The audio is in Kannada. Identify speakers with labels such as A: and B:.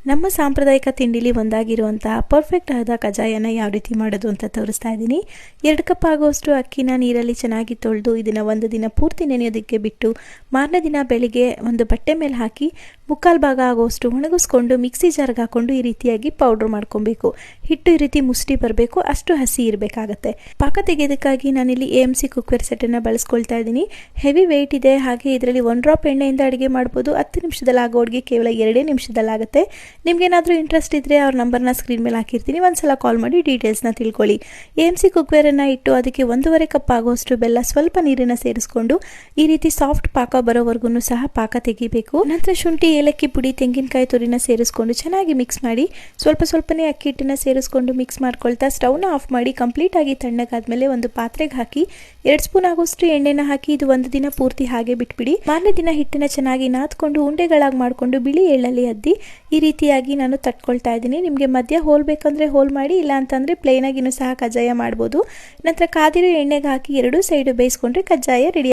A: ನಮ್ಮ ಸಾಂಪ್ರದಾಯಿಕ ತಿಂಡಿಲಿ ಒಂದಾಗಿರುವಂತಹ ಪರ್ಫೆಕ್ಟ್ ಆದ ಕಜ್ಜಾಯನ ಯಾವ ರೀತಿ ಮಾಡೋದು ಅಂತ ತೋರಿಸ್ತಾ ಇದ್ದೀನಿ. 2 ಕಪ್ ಆಗುವಷ್ಟು ಅಕ್ಕಿನ ನೀರಲ್ಲಿ ಚೆನ್ನಾಗಿ ತೊಳೆದು ಇದನ್ನು ಒಂದು ದಿನ ಪೂರ್ತಿ ನೆನೆಯೋದಕ್ಕೆ ಬಿಟ್ಟು ಮಾರನೇ ದಿನ ಬೆಳಿಗ್ಗೆ ಒಂದು ಬಟ್ಟೆ ಮೇಲೆ ಹಾಕಿ 3/4 ಭಾಗ ಆಗುವಷ್ಟು ಒಣಗಿಸ್ಕೊಂಡು ಮಿಕ್ಸಿ ಜಾರ್ಗೆ ಹಾಕೊಂಡು ಈ ರೀತಿಯಾಗಿ ಪೌಡ್ರ್ ಮಾಡ್ಕೊಬೇಕು. ಹಿಟ್ಟು ಈ ರೀತಿ ಮುಷ್ಟಿ ಬರಬೇಕು, ಅಷ್ಟು ಹಸಿ ಇರಬೇಕಾಗತ್ತೆ. ಪಾಕ ತೆಗೆಯೋದಕ್ಕಾಗಿ ನಾನಿಲ್ಲಿ AMC ಕುಕ್ವೇರ್ ಸೆಟ್ಟನ್ನು ಬಳಸ್ಕೊಳ್ತಾ ಇದ್ದೀನಿ. ಹೆವಿ ವೆಯ್ಟ್ ಇದೆ, ಹಾಗೆ ಇದರಲ್ಲಿ 1 ಡ್ರಾಪ್ ಎಣ್ಣೆಯಿಂದ ಅಡುಗೆ ಮಾಡ್ಬೋದು. 10 ನಿಮಿಷದಲ್ಲಿ ಆಗೋ ಅಡುಗೆ ಕೇವಲ 2 ನಿಮಿಷದಲ್ಲಾಗುತ್ತೆ. ನಿಮಗೇನಾದರೂ ಇಂಟ್ರೆಸ್ಟ್ ಇದ್ದರೆ ಅವ್ರ ನಂಬರ್ನ ಸ್ಕ್ರೀನ್ ಮೇಲೆ ಹಾಕಿರ್ತೀನಿ, ಒಂದ್ಸಲ ಕಾಲ್ ಮಾಡಿ ಡೀಟೇಲ್ಸ್ನ ತಿಳ್ಕೊಳ್ಳಿ. AMC ಕುಕ್ವೇರನ್ನು ಇಟ್ಟು ಅದಕ್ಕೆ 1.5 ಕಪ್ ಆಗುವಷ್ಟು ಬೆಲ್ಲ, ಸ್ವಲ್ಪ ನೀರನ್ನು ಸೇರಿಸ್ಕೊಂಡು ಈ ರೀತಿ ಸಾಫ್ಟ್ ಪಾಕ ಬರೋವರೆಗೂ ಸಹ ಪಾಕ ತೆಗಿಬೇಕು. ನಂತರ ಶುಂಠಿ, ಏಲಕ್ಕಿ ಪುಡಿ, ತೆಂಗಿನಕಾಯಿ ತುರಿನ ಸೇರಿಸ್ಕೊಂಡು ಚೆನ್ನಾಗಿ ಮಿಕ್ಸ್ ಮಾಡಿ ಸ್ವಲ್ಪನೇ ಅಕ್ಕಿ ಹಿಟ್ಟನ್ನು ಸೇರಿಸ್ಕೊಂಡು ಮಿಕ್ಸ್ ಮಾಡ್ಕೊಳ್ತಾ ಸ್ಟವ್ನ ಆಫ್ ಮಾಡಿ ಕಂಪ್ಲೀಟ್ ಆಗಿ ತಣ್ಣಗಾದ್ಮೇಲೆ ಒಂದು ಪಾತ್ರೆಗೆ ಹಾಕಿ 2 ಸ್ಪೂನ್ ಆಗುವಷ್ಟು ಎಣ್ಣೆನ ಹಾಕಿ ಇದು ಒಂದು ದಿನ ಪೂರ್ತಿ ಹಾಗೆ ಬಿಟ್ಬಿಡಿ. ಮಾರನೇ ದಿನ ಹಿಟ್ಟನ್ನ ಚೆನ್ನಾಗಿ ನಾದ್ಕೊಂಡು ಉಂಡೆಗಳಾಗಿ ಮಾಡಿಕೊಂಡು ಬಿಳಿ ಎಳ್ಳಲ್ಲಿ ಅದ್ದಿ ಈ ರೀತಿಯಾಗಿ ನಾನು ತಟ್ಕೊಳ್ತಾ ಇದ್ದೀನಿ. ನಿಮಗೆ ಮಧ್ಯ ಹೋಲ್ ಬೇಕಂದ್ರೆ ಹೋಲ್ ಮಾಡಿ, ಇಲ್ಲ ಅಂತಂದ್ರೆ ಪ್ಲೇನ್ ಆಗಿನೂ ಸಹ ಕಜ್ಜಾಯ ಮಾಡ್ಬೋದು. ನಂತರ ಕಾದಿರೋ ಎಣ್ಣೆಗೆ ಹಾಕಿ 2 ಸೈಡು ಬೇಯಿಸ್ಕೊಂಡ್ರೆ ಕಜ್ಜಾಯ ರೆಡಿ.